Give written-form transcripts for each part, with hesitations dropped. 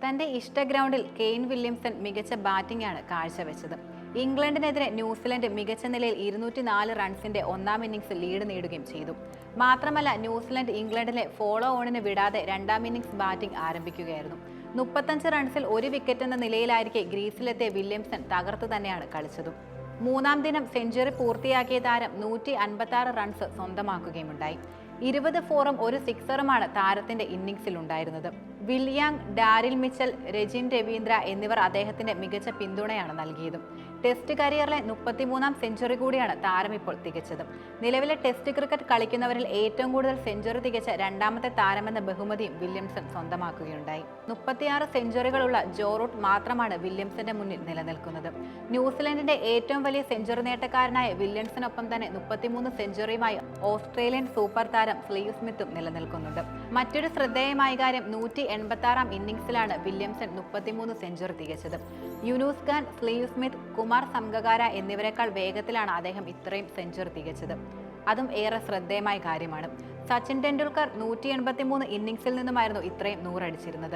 തന്റെ ഇഷ്ട ഗ്രൗണ്ടിൽ കെയ്ൻ വില്യംസൺ മികച്ച ബാറ്റിംഗാണ് കാഴ്ചവെച്ചത്. ഇംഗ്ലണ്ടിനെതിരെ ന്യൂസിലൻഡ് മികച്ച നിലയിൽ 204 റൺസിന്റെ ഒന്നാം ഇന്നിംഗ്സ് ലീഡ് നേടുകയും ചെയ്തു. മാത്രമല്ല, ന്യൂസിലൻഡ് ഇംഗ്ലണ്ടിനെ ഫോളോ ഓണിന് വിടാതെ രണ്ടാം ഇന്നിംഗ്സ് ബാറ്റിംഗ് ആരംഭിക്കുകയായിരുന്നു. 35 റൺസിൽ ഒരു വിക്കറ്റ് എന്ന നിലയിലായിരിക്കെ ഗ്രീസിലെത്തിയ വില്യംസൺ തകർത്തു തന്നെയാണ് കളിച്ചതും. മൂന്നാം ദിനം സെഞ്ചുറി പൂർത്തിയാക്കിയ താരം 156 റൺസ് സ്വന്തമാക്കുകയുമുണ്ടായി. 20 ഫോറും ഒരു സിക്സറുമാണ് താരത്തിന്റെ ഇന്നിംഗ്സിൽ ഉണ്ടായിരുന്നത്. വില്യാങ്, ഡാരിൽ മിച്ചൽ, രജിൻ രവീന്ദ്ര എന്നിവർ അദ്ദേഹത്തിന്റെ മികച്ച പിന്തുണയാണ് നൽകിയതും. ടെസ്റ്റ് കരിയറിലെ 33ാം സെഞ്ചുറി കൂടിയാണ് താരം ഇപ്പോൾ തികച്ചത്. നിലവിലെ ടെസ്റ്റ് ക്രിക്കറ്റ് കളിക്കുന്നവരിൽ ഏറ്റവും കൂടുതൽ സെഞ്ചുറി തികച്ച രണ്ടാമത്തെ താരമെന്ന ബഹുമതിയും വില്യംസൺ സ്വന്തമാക്കുകയുണ്ടായി. 36 സെഞ്ചുറികളുള്ള ജോ റൂട്ട് മാത്രമാണ് വില്യംസന്റെ മുന്നിൽ നിലനിൽക്കുന്നത്. ന്യൂസിലൻഡിന്റെ ഏറ്റവും വലിയ സെഞ്ചുറി നേട്ടക്കാരനായ വില്യംസനൊപ്പം തന്നെ 33 സെഞ്ചുറിയുമായി ഓസ്ട്രേലിയൻ സൂപ്പർ താരം സ്ലീവ് സ്മിത്തും നിലനിൽക്കുന്നുണ്ട്. മറ്റൊരു ശ്രദ്ധേയമായ കാര്യം, 186ാം ഇന്നിംഗ്സിലാണ് വില്യംസൺ 33 സെഞ്ചുറി തികച്ചത്. യൂനുസ് ഖാൻ, സ്ലീവ് സ്മിത്ത്, കുമാർ സംഗകാര എന്നിവരെക്കാൾ വേഗത്തിലാണ് അദ്ദേഹം ഇത്രയും സെഞ്ചുറി തികച്ചത്. അതും ഏറെ ശ്രദ്ധേയമായ കാര്യമാണ്. സച്ചിൻ ടെണ്ടുൽക്കർ 183 ഇന്നിംഗ്സിൽ നിന്നുമായിരുന്നു ഇത്രയും 100 അടിച്ചിരുന്നത്.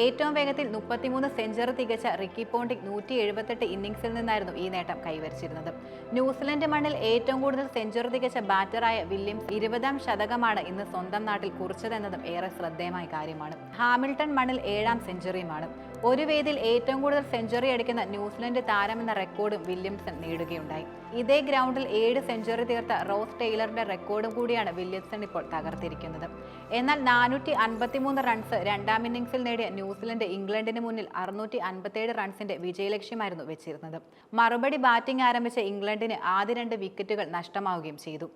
ഏറ്റവും വേഗത്തിൽ 33 സെഞ്ചുറി തികച്ച റിക്കി പോണ്ടിംഗ് 178 ഇന്നിംഗ്സിൽ നിന്നായിരുന്നു ഈ നേട്ടം കൈവരിച്ചിരുന്നത്. ന്യൂസിലൻഡ് മണ്ണിൽ ഏറ്റവും കൂടുതൽ സെഞ്ചുറി തികച്ച ബാറ്ററായ വില്യംസ് 20ാം ശതകമാണ് ഇന്ന് സ്വന്തം നാട്ടിൽ കുറിച്ചതെന്നതും ഏറെ ശ്രദ്ധേയമായ കാര്യമാണ്. ഹാമിൽട്ടൺ മണ്ണിൽ 7ാം സെഞ്ചുറിയുമാണ്. ഒരു വേദിയിൽ ഏറ്റവും കൂടുതൽ സെഞ്ചുറി അടിക്കുന്ന ന്യൂസിലൻഡ് താരമെന്ന റെക്കോർഡും വില്യംസൺ നേടുകയുണ്ടായി. ഇതേ ഗ്രൗണ്ടിൽ 7 സെഞ്ചുറി തീർത്ത റോസ് ടെയ്ലറുടെ റെക്കോർഡും കൂടിയാണ് വില്യംസൺ ഇപ്പോൾ തകർത്തിരിക്കുന്നത്. എന്നാൽ 453 റൺസ് രണ്ടാം ഇന്നിംഗ്സിൽ നേടിയ ന്യൂസിലൻഡ് ഇംഗ്ലണ്ടിന് മുന്നിൽ 657 റൺസിന്റെ വിജയലക്ഷ്യമായിരുന്നു വെച്ചിരുന്നത്. മറുപടി ബാറ്റിംഗ് ആരംഭിച്ച ഇംഗ്ലണ്ടിന് ആദ്യ 2 വിക്കറ്റുകൾ നഷ്ടമാവുകയും ചെയ്തു.